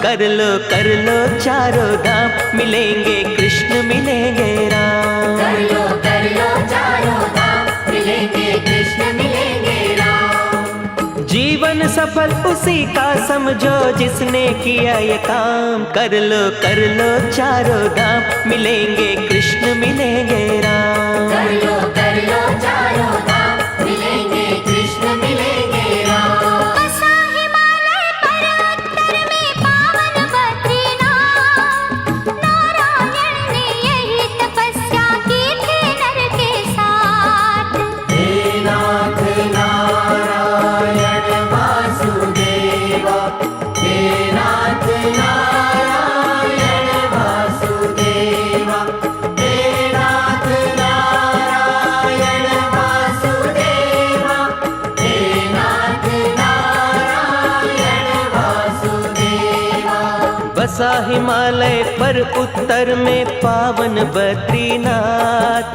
कर लो चारों धाम, मिलेंगे कृष्ण मिलेंगे राम। कर लो चारों धाम, मिलेंगे कृष्ण मिलेंगे राम। जीवन सफल उसी का समझो जिसने किया ये काम। कर लो चारों धाम, मिलेंगे कृष्ण मिलेंगे राम। कर लो चारों धाम, मिलेंगे कृष्ण मिलेंगे राम। बसा हिमालय पर्वत में पावन बद्रीनाथ, नारायण ने यही तपस्या की थी नर के साथ। हे नाथ नारायण वासुदेवा, हे नाथ नारायण वासुदेवा, हे नाथ नारायण वासुदेवा, हे नाथ नारायण वासुदेवा। बसा हिमालय पर उत्तर में पावन बद्रीनाथ,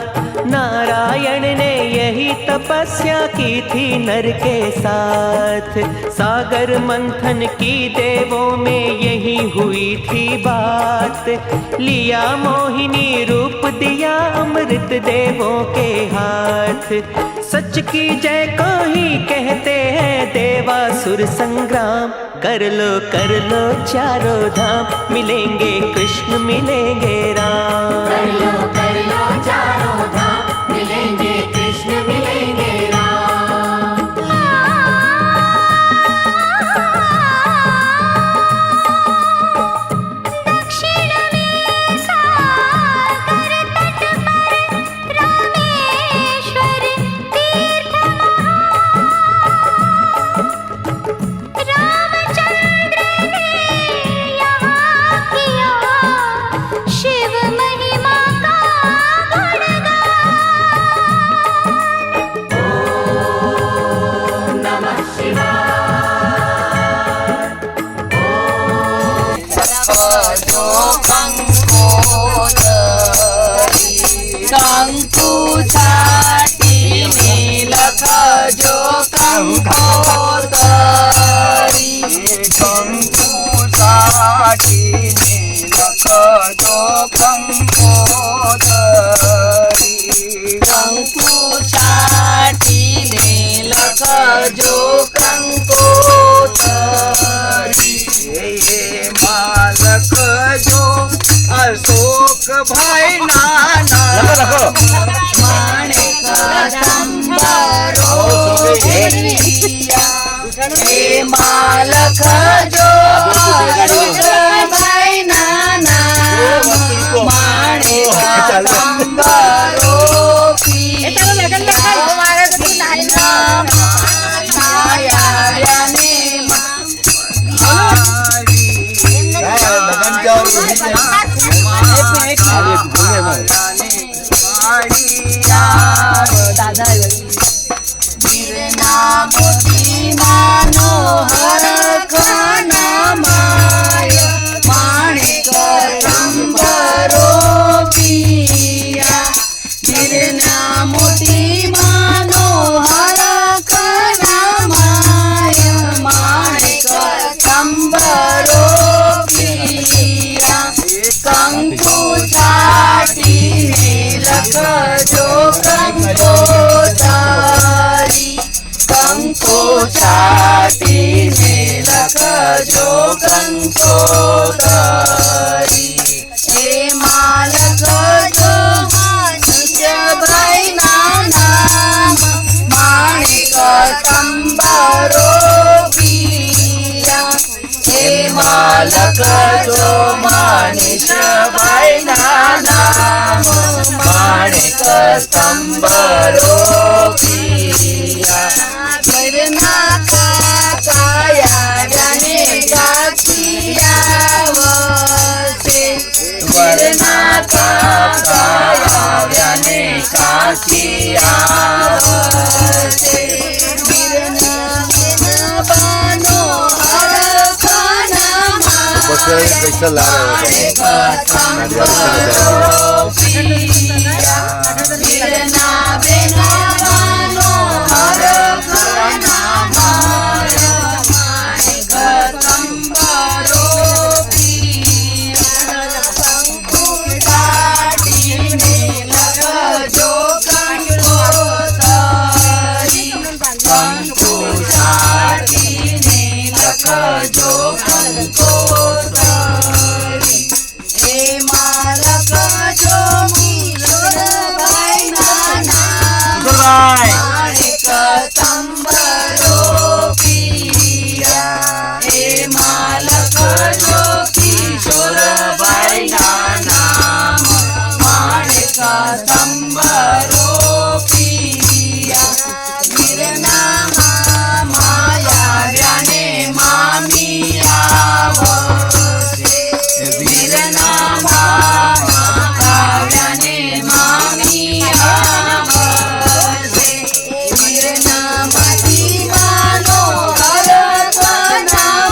नारायण ने यही तपस्या की थी नर के साथ। सागर मंथन की देवों में यही हुई थी बात, लिया मोहिनी रूप दिया अमृत देवों के हाथ। सच की जय को ही कहते हैं देवासुर संग्राम। कर लो चारों धाम, मिलेंगे कृष्ण मिलेंगे राम। कर लो चारों धाम, मिलेंगे कृष्ण मिलेंगे राम। दक्षिण में सागर तट पर रामेश्वर तीर्थ रामचंद्र ने यहाँ किया शिव महिमा का गुणगान। ओम नमः शिवाय। अशोक भाई नाना माणिक संबरो गिरिया, हे मालक जो अशोक भाई नाना माणिक संबरो मोती मनोहर खाना माय माणिक संबरो पिया, निर्ना मोती मनोहर खाना माय माणिक संबरो पिया। कंकु छाटी लख जो कंकोतारी, कंकु छाटी लख जो कंकोतारी। हे मालक जो मनुष्य भाई नाना माणिक संबरो पिया, हे मालक जो मनुष्य भाई नाना माणिक संबरो पिया। मरना का काया जाने का किया वसे, मरना का काया जाने का किया वसे। मरना बानो हर खाना पैसा ला रहे हो ભાઈ માણેક તંબરો પિયા હે માલક જો કિશોરભાઈ ના નામ માણેક તંબરો પિયા વીરના માયા વ્યાને મામી આવશે વીરના માયાને મામી આવશે વીરના મહિમાનો અર્થ ના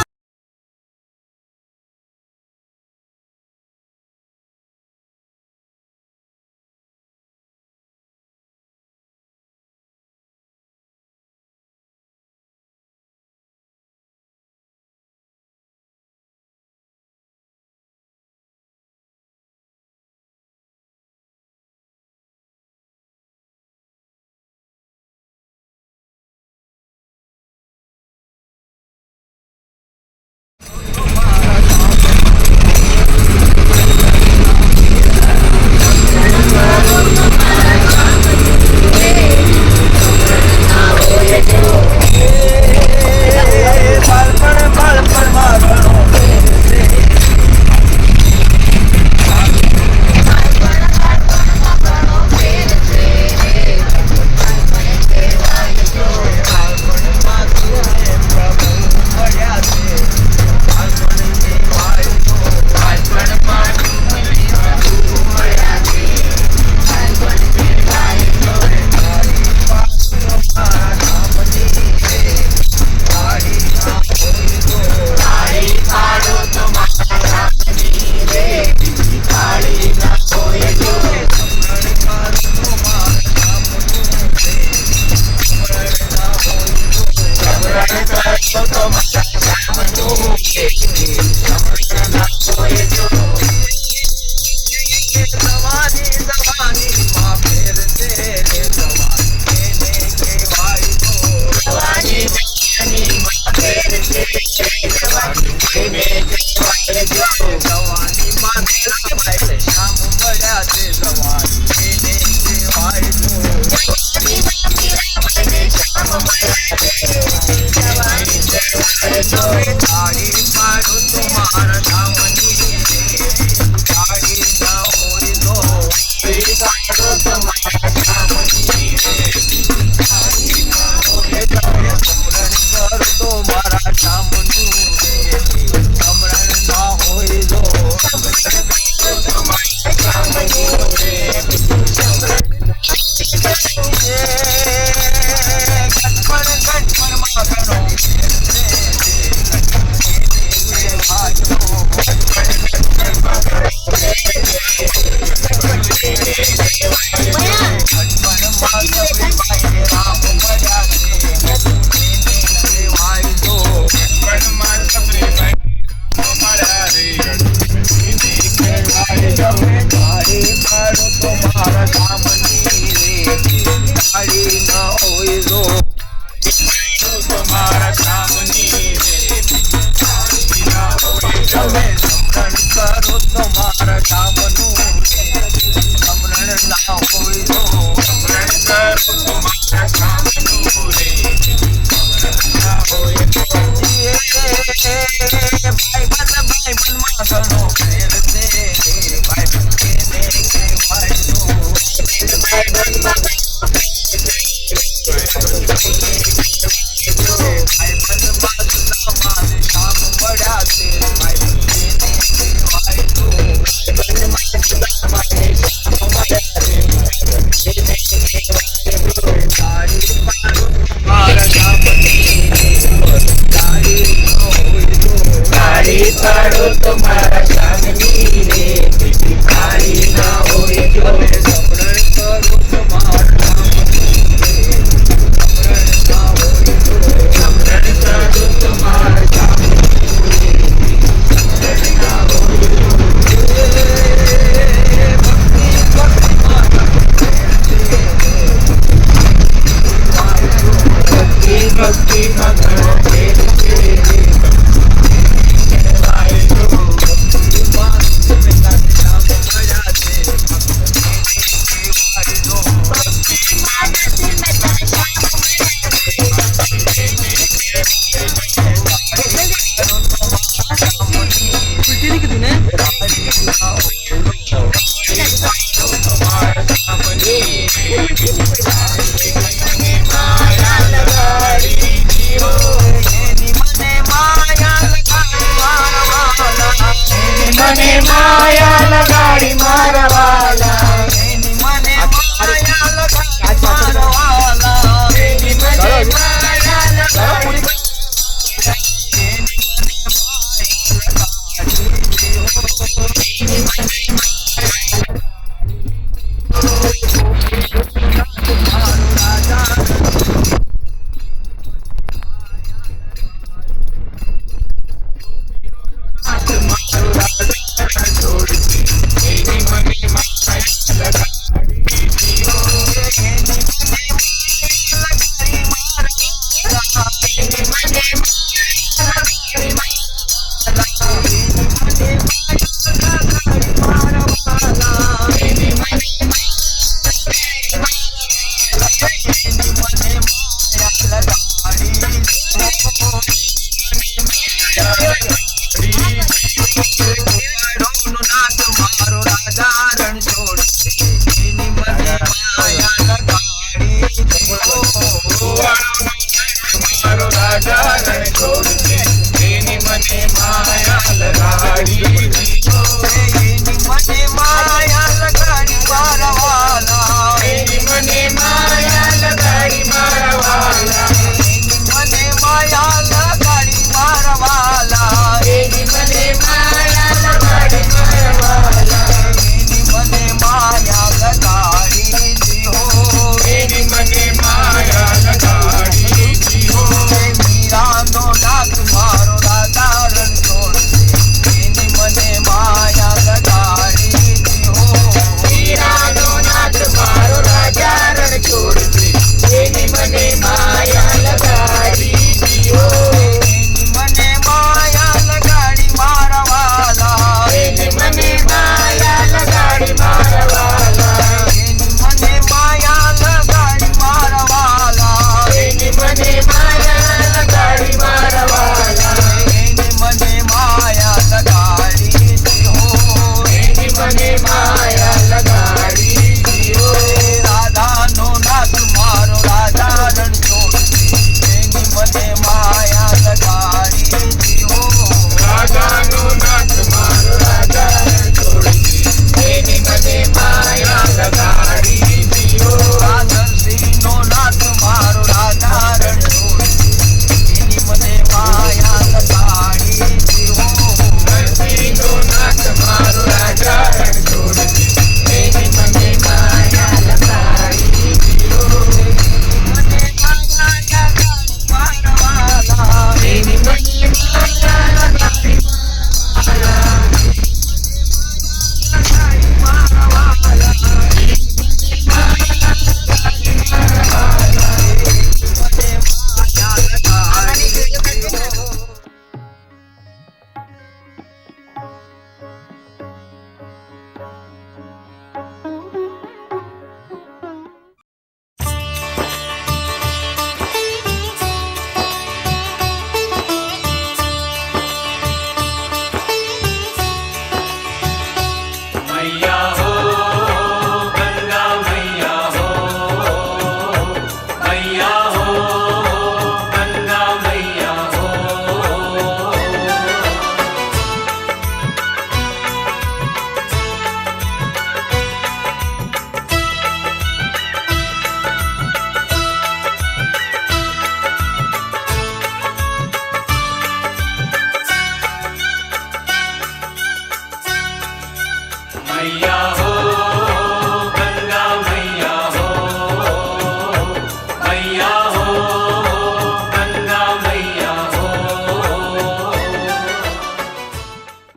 મને માયા લગાડી મારવાલા એની મને માયા લગાડી મારવાલા એની મને માયા લગાડી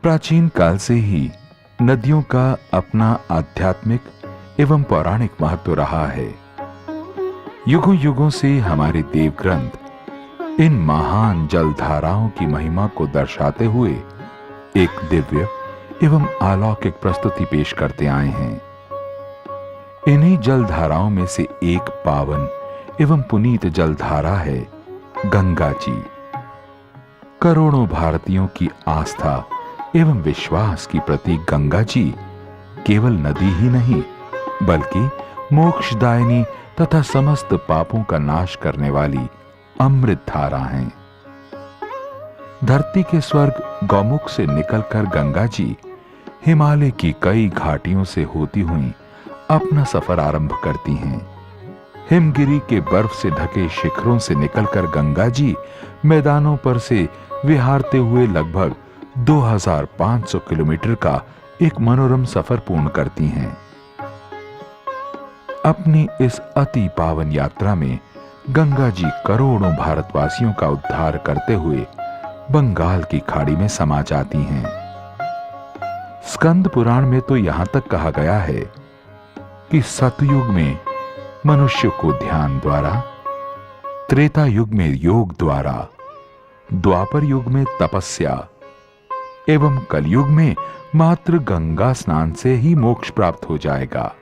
प्राचीन काल से ही नदियों का अपना आध्यात्मिक एवं पौराणिक महत्व रहा है। युगों युगों से हमारे देव ग्रंथ इन महान जलधाराओं की महिमा को दर्शाते हुए एक दिव्य एवं अलौकिक प्रस्तुति पेश करते आए हैं। इन्हीं जलधाराओं में से एक पावन एवं पुनीत जलधारा है गंगा जी। करोड़ों भारतीयों की आस्था एवं विश्वास की प्रतीक गंगा जी केवल नदी ही नहीं बल्कि मोक्षदायिनी तथा समस्त पापों का नाश करने वाली अमृत धारा हैं। धरती के स्वर्ग गौमुख से निकलकर गंगा जी हिमालय की कई घाटियों से होती हुई अपना सफर आरंभ करती हैं। हिमगिरी के बर्फ से ढके शिखरों से निकलकर गंगा जी मैदानों पर से विहारते हुए लगभग 2500 किलोमीटर का एक मनोरम सफर पूर्ण करती हैं। अपनी इस अति पावन यात्रा में गंगा जी करोड़ों भारतवासियों का उद्धार करते हुए बंगाल की खाड़ी में समा जाती हैं। स्कंद पुराण में तो यहां तक कहा गया है कि सतयुग में मनुष्य को ध्यान द्वारा, त्रेता युग में योग द्वारा, द्वापर युग में तपस्या एवं कलयुग में मात्र गंगा स्नान से ही मोक्ष प्राप्त हो जाएगा।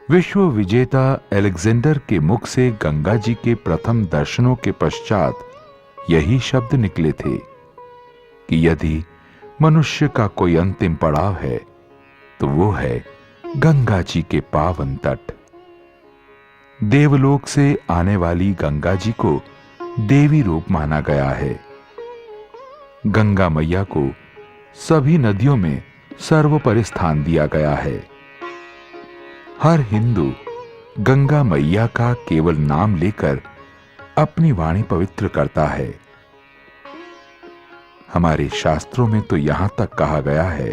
विश्व विजेता अलेक्जेंडर के मुख से गंगा जी के प्रथम दर्शनों के पश्चात यही शब्द निकले थे कि यदि मनुष्य का कोई अंतिम पड़ाव है तो वो है गंगा जी के पावन तट। देवलोक से आने वाली गंगा जी को देवी रूप माना गया है। गंगा मैया को सभी नदियों में सर्वोपरि स्थान दिया गया है। हर हिंदू गंगा मैया का केवल नाम लेकर अपनी वाणी पवित्र करता है। हमारे शास्त्रों में तो यहां तक कहा गया है,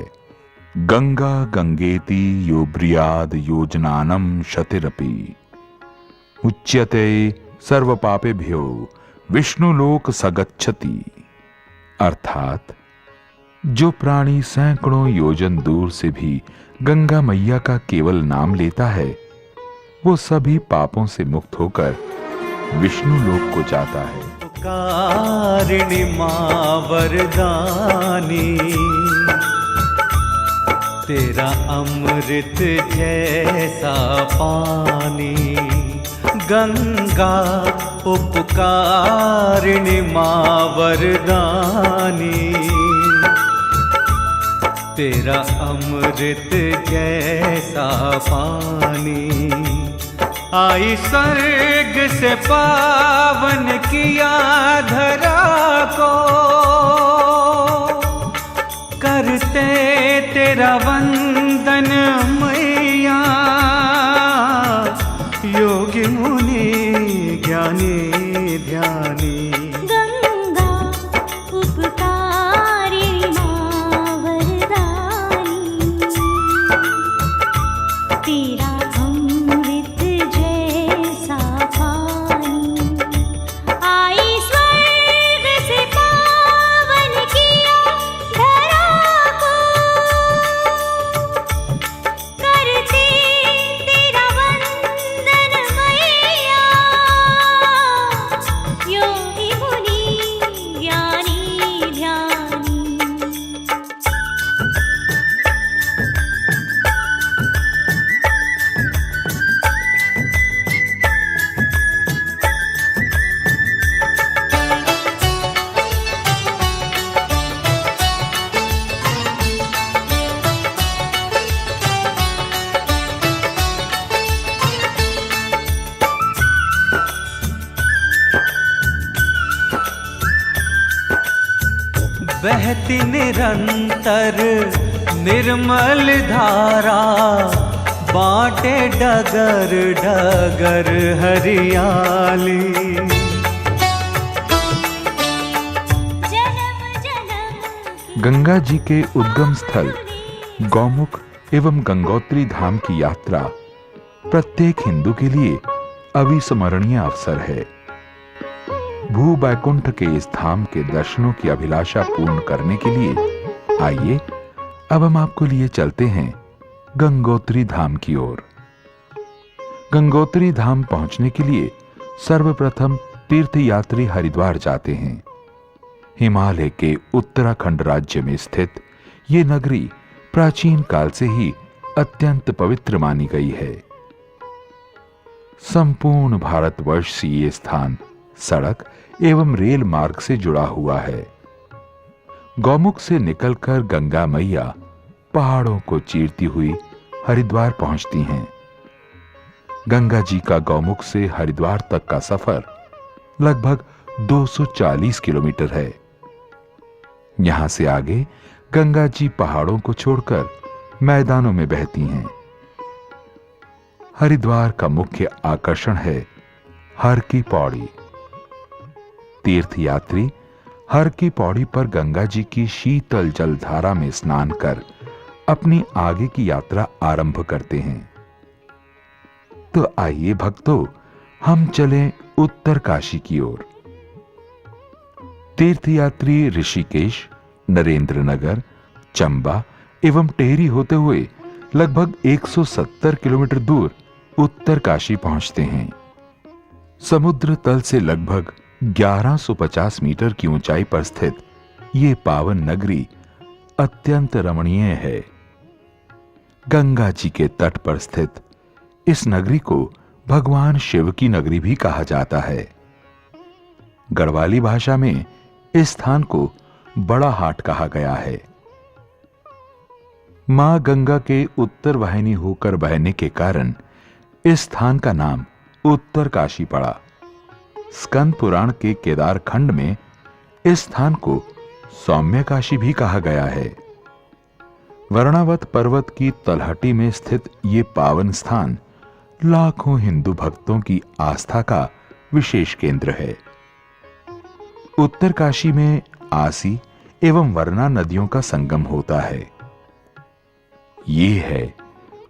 गंगा गंगेति यो ब्रियाद योजनानम शतिरपि उच्यते सर्व पापेभ्यो विष्णुलोक सगच्छति। अर्थात जो प्राणी सैकड़ों योजन दूर से भी गंगा मैया का केवल नाम लेता है वो सभी पापों से मुक्त होकर विष्णु लोक को जाता है। कारिणी मां वरदानी, तेरा अमृत जैसा पानी। गंगा उपकारिणी मां वरदानी, तेरा अमृत जैसा पानी। आई स्वर्ग से पावन किया धरा को, करते तेरा वंदन मैया। योगी मुनि ज्ञानी ध्यानी, गंगा उपकारिणी मां वरदानी, तेरा अमृत जैसा पानी। आई स्वर्ग से पावन किया धरा को, करते तेरा वंदन मैया। योगी मुनि ज्ञानी ध्यानी, बहती निरंतर निर्मल धारा, बाटे डगर डगर हरियाली। जन्म जन्म गंगा जी के उद्गम स्थल गौमुख एवं गंगोत्री धाम की यात्रा प्रत्येक हिंदू के लिए अविस्मरणीय अवसर है। भू बैकुंठ के इस धाम के दर्शनों की अभिलाषा पूर्ण करने के लिए आइए अब हम आपको लिए चलते हैं गंगोत्री धाम की ओर। गंगोत्री धाम पहुंचने के लिए सर्वप्रथम तीर्थयात्री हरिद्वार जाते हैं। हिमालय के उत्तराखंड राज्य में स्थित ये नगरी प्राचीन काल से ही अत्यंत पवित्र मानी गई है। संपूर्ण भारतवर्ष से ये स्थान सड़क एवं रेल मार्ग से जुड़ा हुआ है। गौमुख से निकलकर गंगा मैया पहाड़ों को चीरती हुई हरिद्वार पहुंचती हैं। गंगा जी का गौमुख से हरिद्वार तक का सफर लगभग 240 किलोमीटर है। यहां से आगे गंगा जी पहाड़ों को छोड़कर मैदानों में बहती हैं। हरिद्वार का मुख्य आकर्षण है हर की पौड़ी। तीर्थयात्री हर की पौड़ी पर गंगा जी की शीतल जलधारा में स्नान कर अपनी आगे की यात्रा आरंभ करते हैं। तो आइए भक्तों, हम चलें उत्तर काशी की ओर। तीर्थयात्री ऋषिकेश, नरेंद्र नगर, चंबा एवं टेहरी होते हुए लगभग 170 किलोमीटर दूर उत्तर काशी पहुंचते हैं। समुद्र तल से लगभग 1150 मीटर की ऊंचाई पर स्थित ये पावन नगरी अत्यंत रमणीय है। गंगा जी के तट पर स्थित इस नगरी को भगवान शिव की नगरी भी कहा जाता है। गढ़वाली भाषा में इस स्थान को बड़ा हाट कहा गया है। मां गंगा के उत्तर वाहिनी होकर बहने के कारण इस स्थान का नाम उत्तर काशी पड़ा। स्कंद पुराण के केदार खंड में इस स्थान को सौम्य काशी भी कहा गया है। वर्णावत पर्वत की तलहटी में स्थित ये पावन स्थान लाखों हिंदू भक्तों की आस्था का विशेष केंद्र है। उत्तर काशी में आसी एवं वर्णा नदियों का संगम होता है। ये है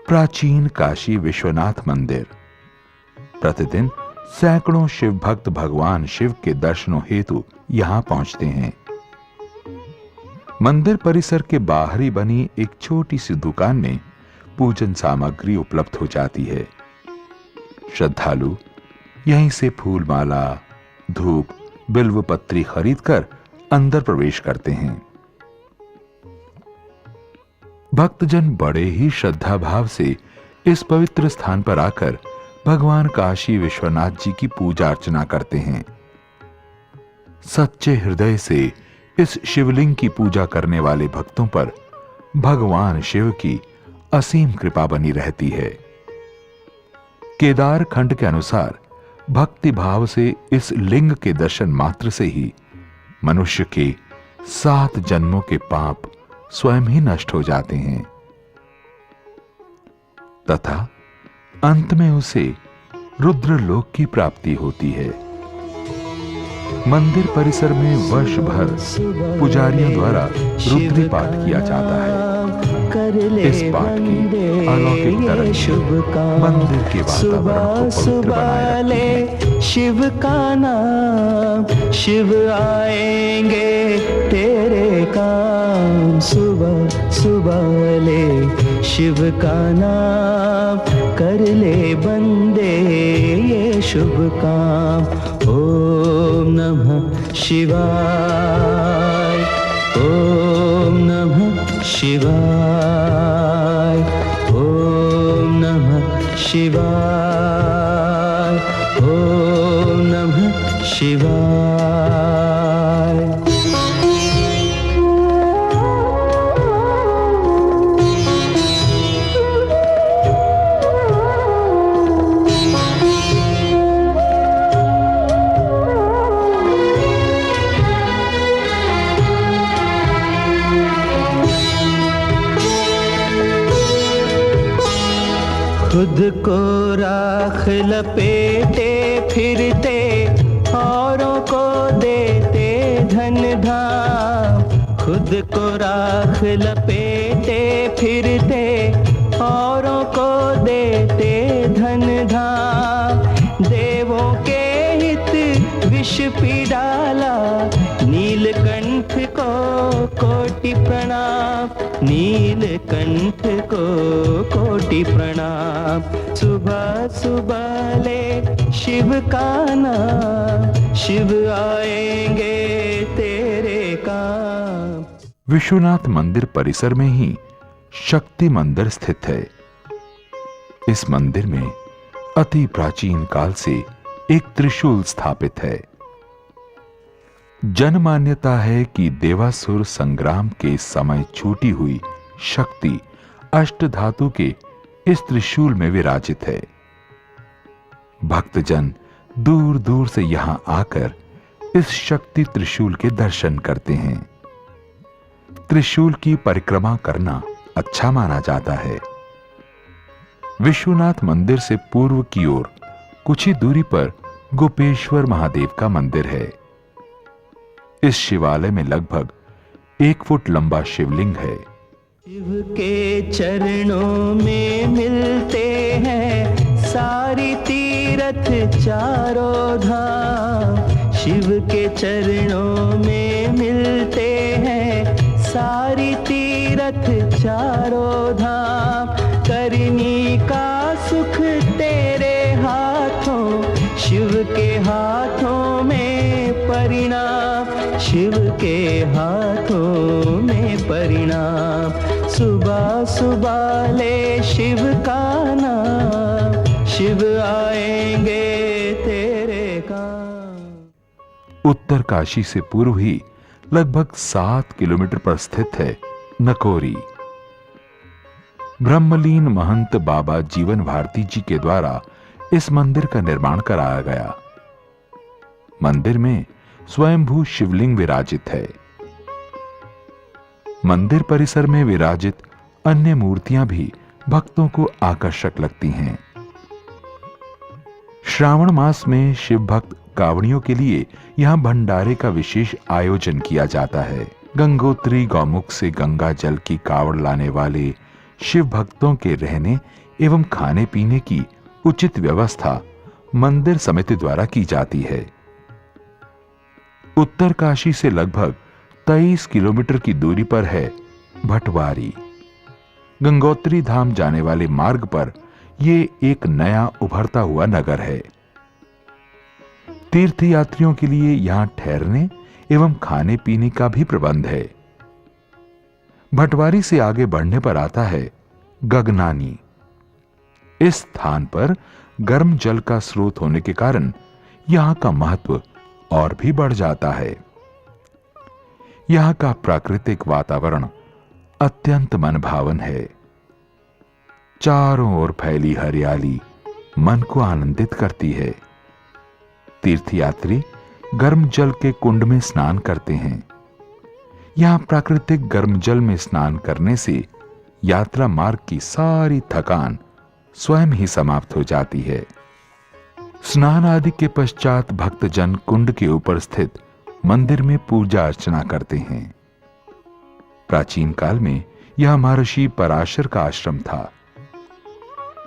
प्राचीन काशी विश्वनाथ मंदिर। प्रतिदिन सैकड़ों शिव भक्त भगवान शिव के दर्शनों हेतु यहां पहुंचते हैं। मंदिर परिसर के बाहरी बनी एक छोटी सी दुकान में पूजन सामग्री उपलब्ध हो जाती है। श्रद्धालु यहीं से फूल माला, धूप, बिल्व पत्री खरीदकर अंदर प्रवेश करते हैं। भक्तजन बड़े ही श्रद्धा भाव से इस पवित्र स्थान पर आकर भगवान काशी विश्वनाथ जी की पूजा अर्चना करते हैं। सच्चे हृदय से इस शिवलिंग की पूजा करने वाले भक्तों पर भगवान शिव की असीम कृपा बनी रहती है। केदार खंड के अनुसार भक्ति भाव से इस लिंग के दर्शन मात्र से ही मनुष्य के 7 जन्मों के पाप स्वयं ही नष्ट हो जाते हैं तथा अंत में उसे रुद्रलोक की प्राप्ति होती है। मंदिर परिसर में वर्ष भर पुजारियों द्वारा रुद्री पाठ किया जाता है। इस पाठ की अलौकिक तरंगें मंदिर के वातावरण को पवित्र बनाए रखती हैं। शिव का नाम, शिव आएंगे तेरे काम। सुबह सुबह ले शिव का नाम, कर ले बंदे ये शुभ काम। ओम नमः शिवाय, ओम नमः शिवाय, ओम नमः शिवाय, ओम नमः शिवाय। खुद को राख लपेटे फिरते, औरों को देते धन धाम। खुद को राख लपेटे फिरते, औरों को देते धन धाम। देवों के हित विष पी डाला, नीलकंठ को कोटि प्रणाम। नीलकंठ को कोटि प्रणाम। सुबह सुबह ले शिव का नाम, शिव आएंगे तेरे काम। विश्वनाथ मंदिर परिसर में ही शक्ति मंदिर स्थित है। इस मंदिर में अति प्राचीन काल से एक त्रिशूल स्थापित है। जनमान्यता है कि देवासुर संग्राम के समय छूटी हुई शक्ति अष्टधातु के इस त्रिशूल में विराजित है। भक्तजन दूर दूर से यहां आकर इस शक्ति त्रिशूल के दर्शन करते हैं। त्रिशूल की परिक्रमा करना अच्छा माना जाता है। विश्वनाथ मंदिर से पूर्व की ओर कुछ ही दूरी पर गोपेश्वर महादेव का मंदिर है। इस शिवालय में लगभग 1 फुट लंबा शिवलिंग है। शिव के चरणों में मिलते हैं सारी तीर्थ चारों धाम। शिव के चरणों में मिलते हैं सारी तीर्थ चारों धाम। करनी का सुख तेरे हाथों, शिव के हाथों में परिणाम। शिव के हाथों में परिणाम। सुबह सुबह ले शिव का नाम, शिव आएंगे तेरे काम। उत्तर काशी से पूर्व ही लगभग 7 किलोमीटर पर स्थित है नकोरी। ब्रह्मलीन महंत बाबा जीवन भारती जी के द्वारा इस मंदिर का निर्माण कराया गया। मंदिर में स्वयंभू शिवलिंग विराजित है। मंदिर परिसर में विराजित अन्य मूर्तियां भी भक्तों को आकर्षक लगती हैं। श्रावण मास में शिव भक्त कावड़ियों के लिए यहां भंडारे का विशेष आयोजन किया जाता है। गंगोत्री गौमुख से गंगा जल की कावड़ लाने वाले शिव भक्तों के रहने एवं खाने पीने की उचित व्यवस्था मंदिर समिति द्वारा की जाती है। उत्तर काशी से लगभग 23 किलोमीटर की दूरी पर है भटवारी। गंगोत्री धाम जाने वाले मार्ग पर यह एक नया उभरता हुआ नगर है। तीर्थयात्रियों के लिए यहां ठहरने एवं खाने पीने का भी प्रबंध है। भटवारी से आगे बढ़ने पर आता है गगनानी। इस स्थान पर गर्म जल का स्रोत होने के कारण यहां का महत्व और भी बढ़ जाता है। यहां का प्राकृतिक वातावरण अत्यंत मनभावन है। चारों ओर फैली हरियाली मन को आनंदित करती है। तीर्थयात्री गर्म जल के कुंड में स्नान करते हैं। यहां प्राकृतिक गर्म जल में स्नान करने से यात्रा मार्ग की सारी थकान स्वयं ही समाप्त हो जाती है। स्नान आदि के पश्चात भक्तजन कुंड के ऊपर स्थित मंदिर में पूजा अर्चना करते हैं। प्राचीन काल में यह महर्षि पराशर का आश्रम था।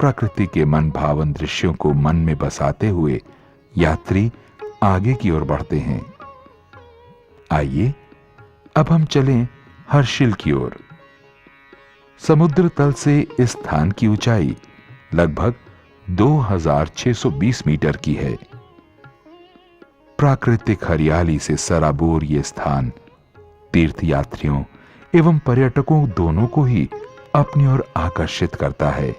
प्रकृति के मन भावन दृश्यों को मन में बसाते हुए यात्री आगे की ओर बढ़ते हैं। आइए अब हम चलें हर्षिल की ओर। समुद्र तल से इस स्थान की ऊंचाई लगभग 2620 मीटर की है। प्राकृतिक हरियाली से सराबोर ये स्थान तीर्थयात्रियों एवं पर्यटकों दोनों को ही अपनी ओर आकर्षित करता है।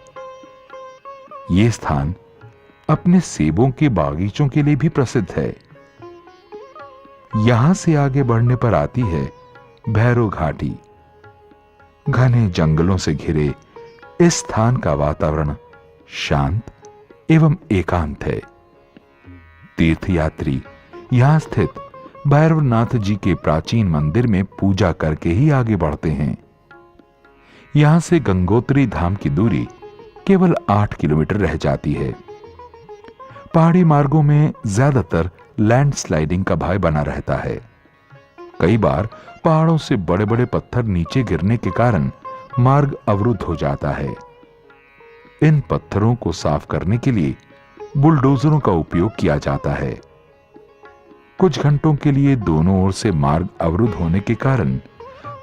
ये स्थान अपने सेबों के बागीचों के लिए भी प्रसिद्ध है। यहां से आगे बढ़ने पर आती है भैरव घाटी। घने जंगलों से घिरे इस स्थान का वातावरण शांत एवं एकांत है। तीर्थयात्री यहां स्थित भैरवनाथ जी के प्राचीन मंदिर में पूजा करके ही आगे बढ़ते हैं। यहां से गंगोत्री धाम की दूरी केवल 8 किलोमीटर रह जाती है। पहाड़ी मार्गों में ज्यादातर लैंडस्लाइडिंग का भय बना रहता है। कई बार पहाड़ों से बड़े बड़े पत्थर नीचे गिरने के कारण मार्ग अवरुद्ध हो जाता है। इन पत्थरों को साफ करने के लिए बुलडोजरों का उपयोग किया जाता है। कुछ घंटों के लिए दोनों ओर से मार्ग अवरुद्ध होने के कारण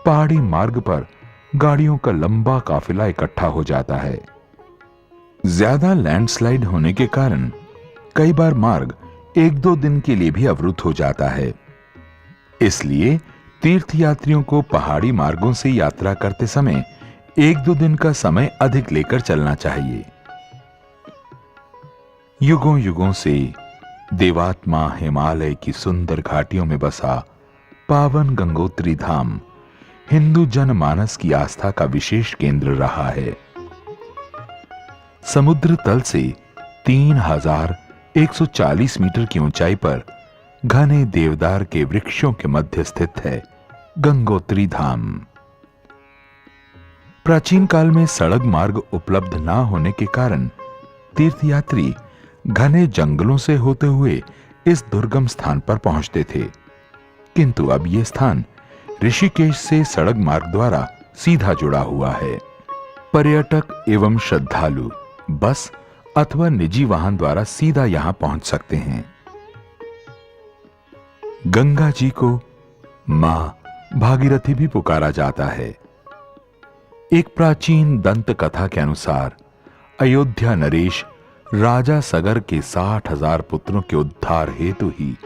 पहाड़ी मार्ग पर गाड़ियों का लंबा काफिला इकट्ठा हो जाता है। ज्यादा लैंडस्लाइड होने के कारण कई बार मार्ग 1-2 दिन के लिए भी अवरुद्ध हो जाता है। इसलिए तीर्थयात्रियों को पहाड़ी मार्गों से यात्रा करते समय 1-2 दिन का समय अधिक लेकर चलना चाहिए। युगों युगों से देवात्मा हिमालय की सुंदर घाटियों में बसा पावन गंगोत्री धाम हिंदू जनमानस की आस्था का विशेष केंद्र रहा है। समुद्र तल से 3140 मीटर की ऊंचाई पर घने देवदार के वृक्षों के मध्य स्थित है गंगोत्री धाम। प्राचीन काल में सड़क मार्ग उपलब्ध न होने के कारण तीर्थयात्री घने जंगलों से होते हुए इस दुर्गम स्थान पर पहुंचते थे, किंतु अब यह स्थान ऋषिकेश से सड़क मार्ग द्वारा सीधा जुड़ा हुआ है। पर्यटक एवं श्रद्धालु बस अथवा निजी वाहन द्वारा सीधा यहां पहुंच सकते हैं। गंगा जी को मां भागीरथी भी पुकारा जाता है। एक प्राचीन दंत कथा के अनुसार अयोध्या नरेश राजा सगर के 60,000 पुत्रों के उद्धार हेतु ही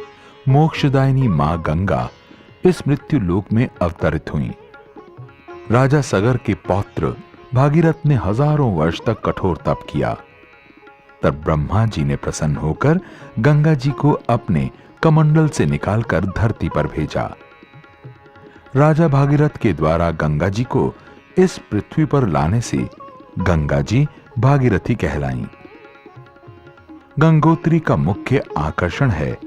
मोक्षदायिनी मां गंगा इस मृत्यु लोक में अवतरित हुई। राजा सगर के पौत्र भागीरथ ने हजारों वर्ष तक कठोर तप किया। तब ब्रह्मा जी ने प्रसन्न होकर गंगा जी को अपने कमंडल से निकालकर धरती पर भेजा। राजा भागीरथ के द्वारा गंगा जी को इस पृथ्वी पर लाने से गंगा जी भागीरथी कहलाईं। गंगोत्री का मुख्य आकर्षण है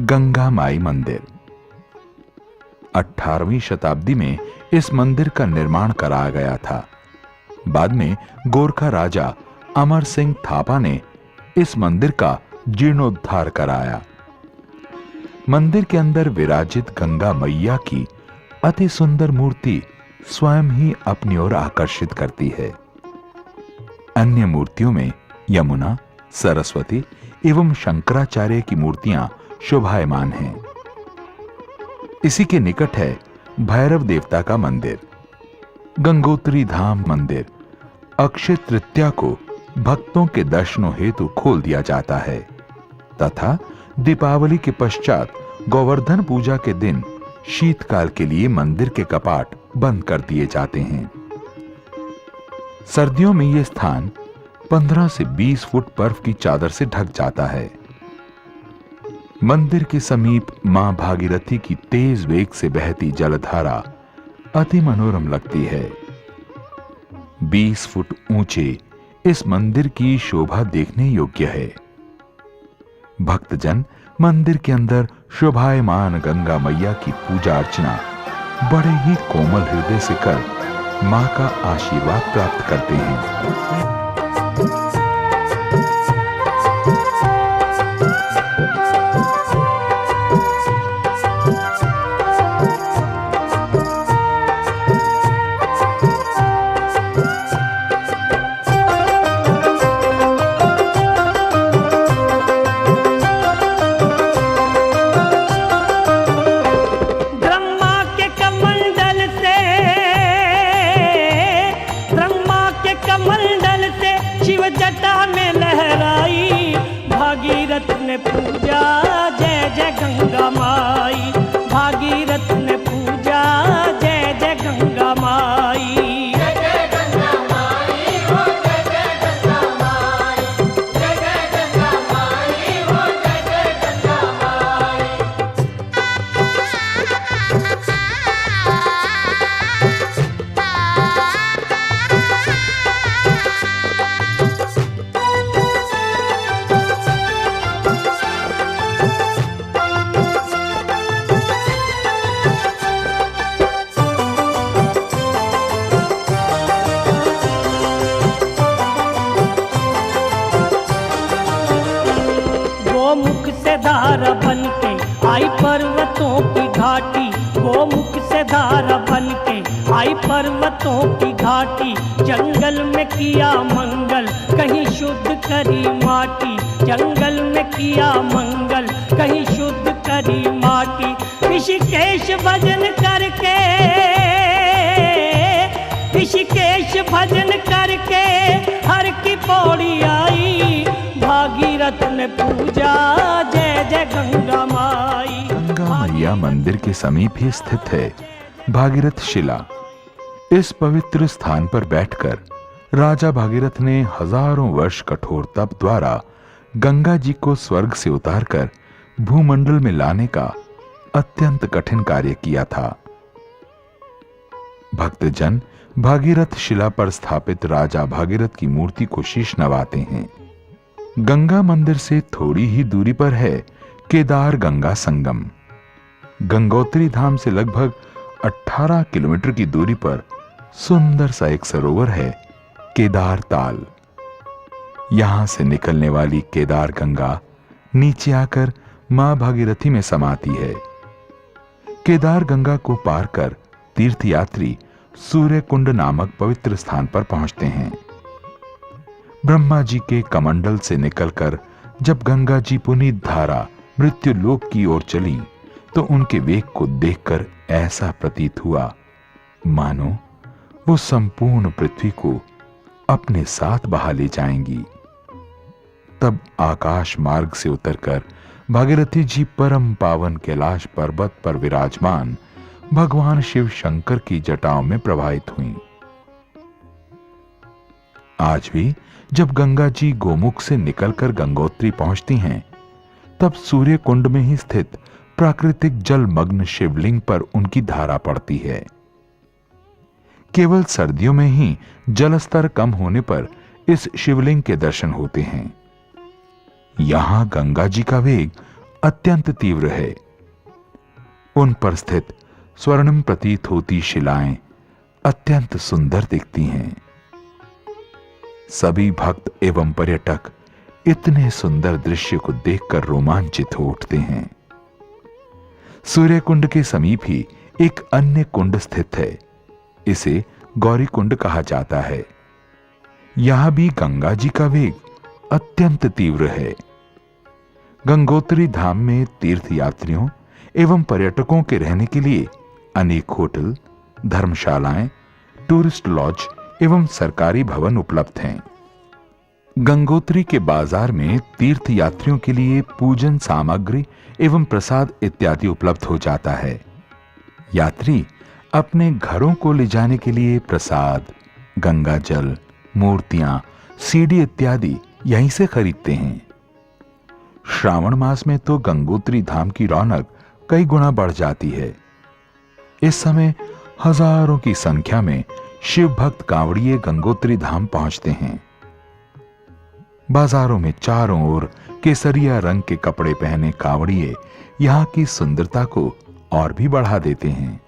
गंगा माई मंदिर। 18वीं शताब्दी में इस मंदिर का निर्माण कराया गया था। बाद में गोरखा राजा अमर सिंह थापा ने इस मंदिर का जीर्णोद्धार कराया। मंदिर के अंदर विराजित गंगा मैया की अति सुंदर मूर्ति स्वयं ही अपनी ओर आकर्षित करती है। अन्य मूर्तियों में यमुना, सरस्वती एवं शंकराचार्य की मूर्तियां शोभायमान हैं। इसी के निकट है भैरव देवता का मंदिर। गंगोत्री धाम मंदिर अक्षय तृतीया को भक्तों के दर्शनों हेतु खोल दिया जाता है तथा दीपावली के पश्चात गोवर्धन पूजा के दिन शीतकाल के लिए मंदिर के कपाट बंद कर दिए जाते हैं। सर्दियों में यह स्थान 15 से 20 फुट बर्फ की चादर से ढक जाता है। मंदिर के समीप मां भागीरथी की तेज वेग से बहती जलधारा अति मनोरम लगती है। 20 फुट ऊंचे इस मंदिर की शोभा देखने योग्य है। भक्तजन मंदिर के अंदर शोभायमान गंगा मैया की पूजा अर्चना बड़े ही कोमल हृदय से कर मां का आशीर्वाद प्राप्त करते हैं। पूजा जय जय गंगा माई, भागीरथ ने पूजा जय जय गंगा माई। जय जय गंगा माई हो, जय जय गंगा माई, जय जय गंगा माई हो, जय जय गंगा माई। गोमुख से धारा बन के आई पर्वतों की घाटी, गोमुख से धारा बन के आई पर्वतों की घाटी। जंगल में किया मंगल कहीं शुद्ध करी माटी, जंगल में किया मंगल कहीं शुद्ध करी माटी। ऋषिकेश भजन करके, ऋषिकेश भजन करके हर की पौड़ी आई, भागीरथ ने पूजा जय जय गंगा माई। गंगा मैया मंदिर के समीप ही स्थित है भागीरथ शिला। इस पवित्र स्थान पर बैठकर राजा भागीरथ ने हजारों वर्ष कठोर तप द्वारा गंगा जी को स्वर्ग से उतारकर भूमंडल में लाने का अत्यंत कठिन कार्य किया था। भक्तजन भागीरथ शिला पर स्थापित राजा भागीरथ की मूर्ति को शीश नवाते हैं। गंगा मंदिर से थोड़ी ही दूरी पर है केदार गंगा संगम। गंगोत्री धाम से लगभग 18 किलोमीटर की दूरी पर सुंदर सा एक सरोवर है, केदार ताल। यहां से निकलने वाली केदार गंगा नीचे आकर मां भागीरथी में समाती है। केदार गंगा को पार कर तीर्थयात्री सूर्य कुंड नामक पवित्र स्थान पर पहुंचते हैं। ब्रह्मा जी के कमंडल से निकलकर जब गंगा जी पुनीत धारा मृत्यु लोक की ओर चली तो उनके वेग को देखकर ऐसा प्रतीत हुआ मानो वो संपूर्ण पृथ्वी को अपने साथ बहा ले जाएंगी। तब आकाश मार्ग से उतरकर भागीरथी जी परम पावन कैलाश पर्वत पर विराजमान भगवान शिव शंकर की जटाओं में प्रवाहित हुई। आज भी जब गंगा जी गोमुख से निकलकर गंगोत्री पहुंचती हैं, तब सूर्य कुंड में ही स्थित प्राकृतिक जलमग्न शिवलिंग पर उनकी धारा पड़ती है। केवल सर्दियों में ही जलस्तर कम होने पर इस शिवलिंग के दर्शन होते हैं। यहां गंगा जी का वेग अत्यंत तीव्र है। उन पर स्थित स्वर्णिम प्रतीत होती शिलाएं अत्यंत सुंदर दिखती हैं। सभी भक्त एवं पर्यटक इतने सुंदर दृश्य को देखकर रोमांचित हो उठते हैं। सूर्य कुंड के समीप ही एक अन्य कुंड स्थित है। इसे गौरी कुंड कहा जाता है। यहां भी गंगा जी का वेग अत्यंत तीव्र है। गंगोत्री धाम में तीर्थयात्रियों एवं पर्यटकों के रहने के लिए अनेक होटल, धर्मशालाएं, टूरिस्ट लॉज एवं सरकारी भवन उपलब्ध हैं। गंगोत्री के बाजार में तीर्थयात्रियों के लिए पूजन सामग्री एवं प्रसाद इत्यादि उपलब्ध हो जाता है। यात्री अपने घरों को ले जाने के लिए प्रसाद, गंगा जल, मूर्तियां, सीडी इत्यादि यहीं से खरीदते हैं। श्रावण मास में तो गंगोत्री धाम की रौनक कई गुना बढ़ जाती है। इस समय हजारों की संख्या में शिव भक्त कांवड़िए गंगोत्री धाम पहुंचते हैं। बाजारों में चारों ओर केसरिया रंग के कपड़े पहने कांवड़िए यहां की सुंदरता को और भी बढ़ा देते हैं।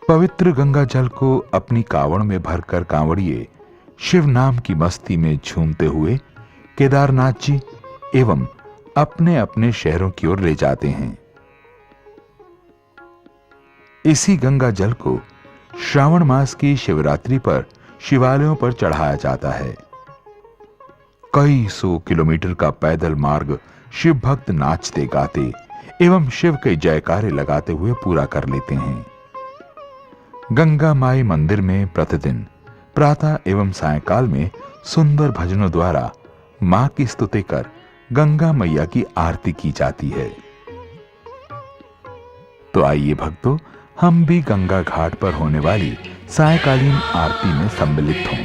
पवित्र गंगा जल को अपनी कांवड़ में भरकर कांवड़िए शिव नाम की मस्ती में झूमते हुए केदारनाथ जी एवं अपने अपने शहरों की ओर ले जाते हैं। इसी गंगा जल को श्रावण मास की शिवरात्रि पर शिवालयों पर चढ़ाया जाता है। कई 100 किलोमीटर का पैदल मार्ग शिव भक्त नाचते गाते एवं शिव के जयकारे लगाते हुए पूरा कर लेते हैं। गंगा माई मंदिर में प्रतिदिन प्रातः एवं सायंकाल में सुंदर भजनों द्वारा मां की स्तुति कर गंगा मैया की आरती की जाती है। तो आइए भक्तों, हम भी गंगा घाट पर होने वाली सायंकालीन आरती में सम्मिलित हों।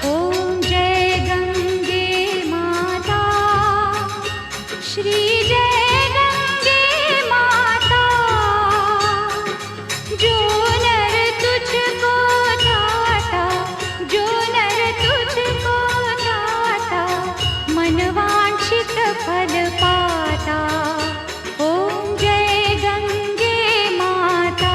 ओम जय गंगे माता, श्री जय गंगे माता, जो नर तुझको चाहता, जो नर तुझको चाहता, मन वांछित फल पाता। ओम जय गंगे माता।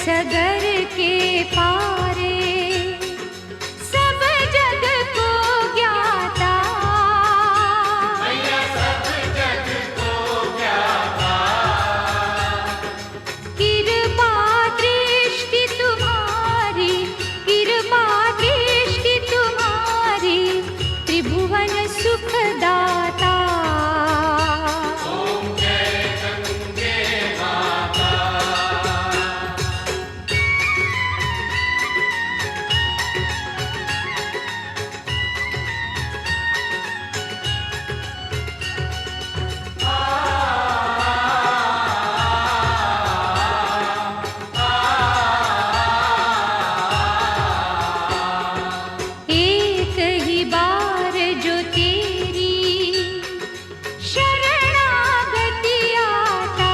सगर के पारे सब जग को ज्ञाता। मैया सब जग को ज्ञाता। कृपा दृष्टि तुम्हारी, कृपा दृष्टि तुम्हारी, त्रिभुवन सुखदाता। ओम जय गंगे माता। एक ही बार जो तेरी शरणागति आता।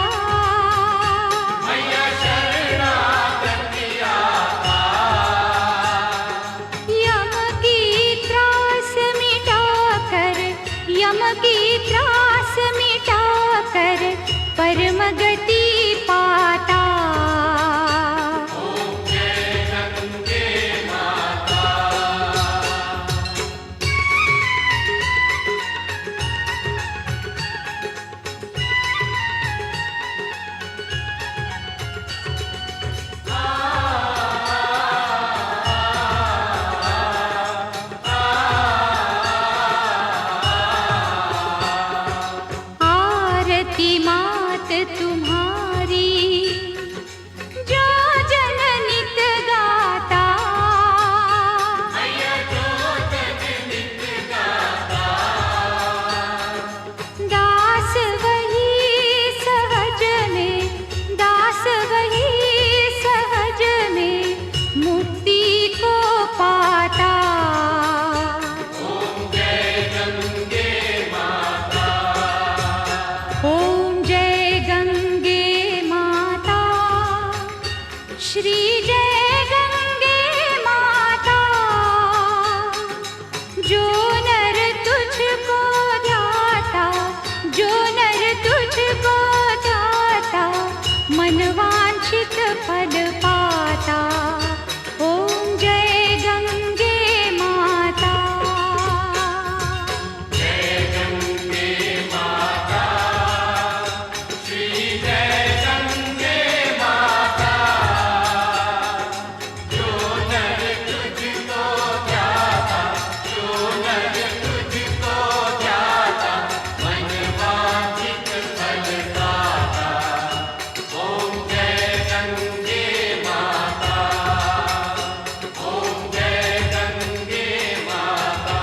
मैया शरणागति आता। यम की त्रास मिटाकर, यम की त्रास मिटाकर परम गति पाता। ओम जय गंगे माता। आरती मात तुम्हारी जो जन नित गाता। मैया जो जग नित गाता। दास वही सहज में, दास वही सहज में मुक्ति को पाता। ओम जय गंगे माता। ओम जय गंगे माता, श्री जय गंगे माता। जो नर तुझको ध्याता, जो नर तुझको ध्याता, मन वांछित पद पाता। ओम जय गंगे माता। जय गंगे माता। श्री जय गंगे माता। जो नर तुझको ध्याता, जो नर तुझको ध्याता, मन वांछित फल पाता। ओम जय गंगे माता। ओम जय गंगे माता।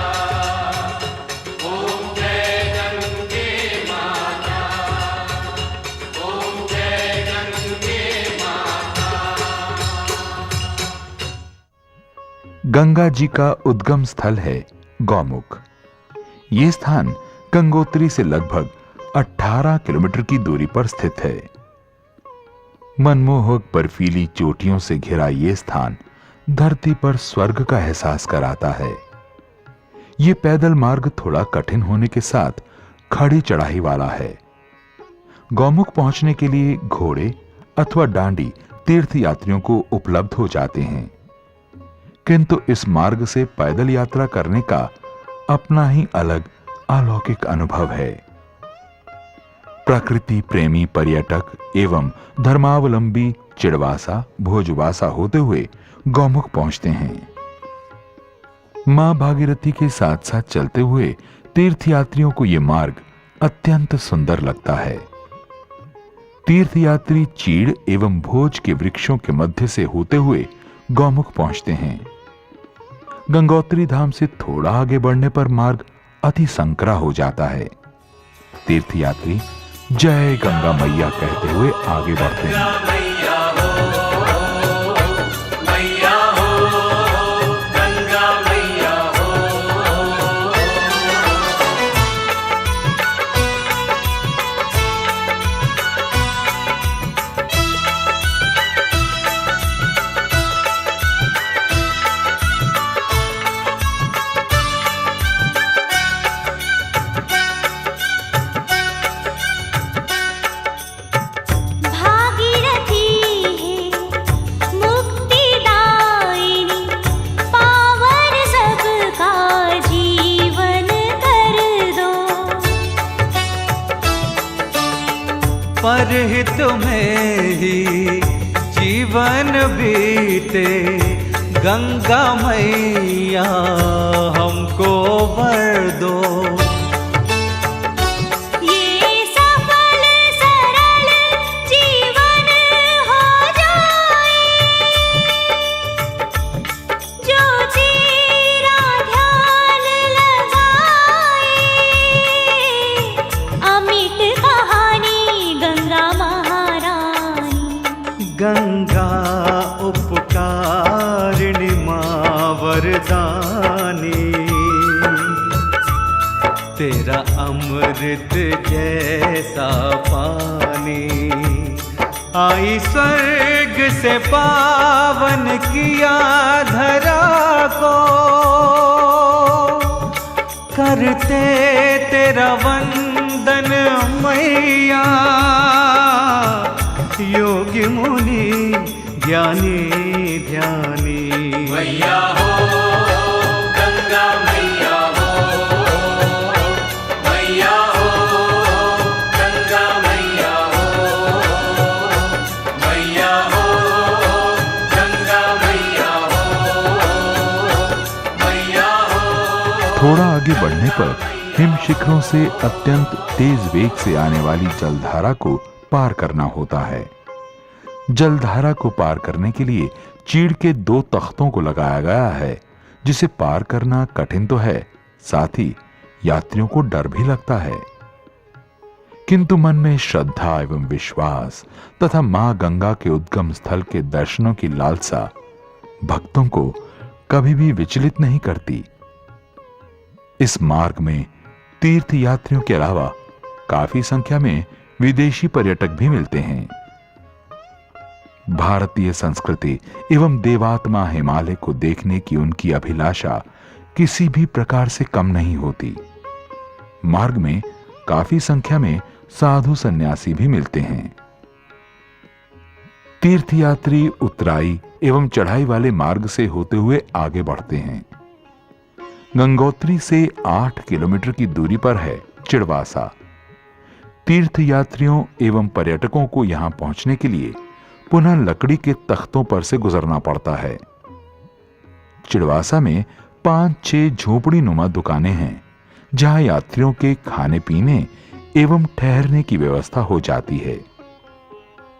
ओम जय गंगे माता। ओम जय गंगे माता। गंगा जी का उद्गम स्थल है गौमुख। ये स्थान गंगोत्री से लगभग 18 किलोमीटर की दूरी पर स्थित है। मनमोहक बर्फीली चोटियों से घिरा ये स्थान धरती पर स्वर्ग का एहसास कराता है। ये पैदल मार्ग थोड़ा कठिन होने के साथ खड़ी चढ़ाई वाला है। गौमुख पहुंचने के लिए घोड़े अथवा डांडी तीर्थ यात्रियों को उपलब्ध हो जाते हैं, किंतु इस मार्ग से पैदल यात्रा करने का अपना ही अलग अलौकिक अनुभव है। प्रकृति प्रेमी पर्यटक एवं धर्मावलंबी चिड़वासा भोजवासा होते हुए गौमुख पहुंचते हैं। मां भागीरथी के साथ साथ चलते हुए तीर्थयात्रियों को यह मार्ग अत्यंत सुंदर लगता है। तीर्थयात्री चीड़ एवं भोज के वृक्षों के मध्य से होते हुए गौमुख पहुंचते हैं। गंगोत्री धाम से थोड़ा आगे बढ़ने पर मार्ग अति संकरा हो जाता है। तीर्थयात्री जय गंगा मैया कहते हुए आगे बढ़ते हैं। मैया हो गंगा मैया हो। भागीरथी हित में ही जीवन बीते, गंगा मैया हमको वर दो। ये सफल सरल जीवन हो जाए, जो तेरा ध्यान लगाए। अमिट कहानी गंगा महारानी, गंगा उपकारिणी माँ वरदानी, तेरा अमृत जैसा पानी आई स्वर्ग से पावन किया धरा को। करते तेरा वंदन मैया, योगी मुनि ज्ञानी ध्यानी। मैया हो गंगा मैया हो, मैया हो गंगा मैया हो, मैया हो गंगा मैया हो, मैया हो। थोड़ा आगे बढ़ने पर हिम शिखरों से अत्यंत तेज वेग से आने वाली जलधारा को पार करना होता है। जलधारा को पार करने के लिए चीड़ के 2 तख्तों को लगाया गया है, जिसे पार करना कठिन तो है, साथ ही यात्रियों को डर भी लगता है। किंतु मन में श्रद्धा एवं विश्वास तथा मां गंगा के उद्गम स्थल के दर्शनों की लालसा भक्तों को कभी भी विचलित नहीं करती। इस मार्ग में तीर्थ यात्रियों के अलावा काफी संख्या में विदेशी पर्यटक भी मिलते हैं। भारतीय संस्कृति एवं देवात्मा हिमालय को देखने की उनकी अभिलाषा किसी भी प्रकार से कम नहीं होती। मार्ग में काफी संख्या में साधु सन्यासी भी मिलते हैं। तीर्थयात्री उतराई एवं चढ़ाई वाले मार्ग से होते हुए आगे बढ़ते हैं। गंगोत्री से 8 किलोमीटर की दूरी पर है चिड़वासा। तीर्थयात्रियों एवं पर्यटकों को यहां पहुंचने के लिए पुनः लकड़ी के तख्तों पर से गुजरना पड़ता है। चिड़वासा में 5-6 झोपड़ी नुमा दुकानें हैं, जहां यात्रियों के खाने पीने एवं ठहरने की व्यवस्था हो जाती है।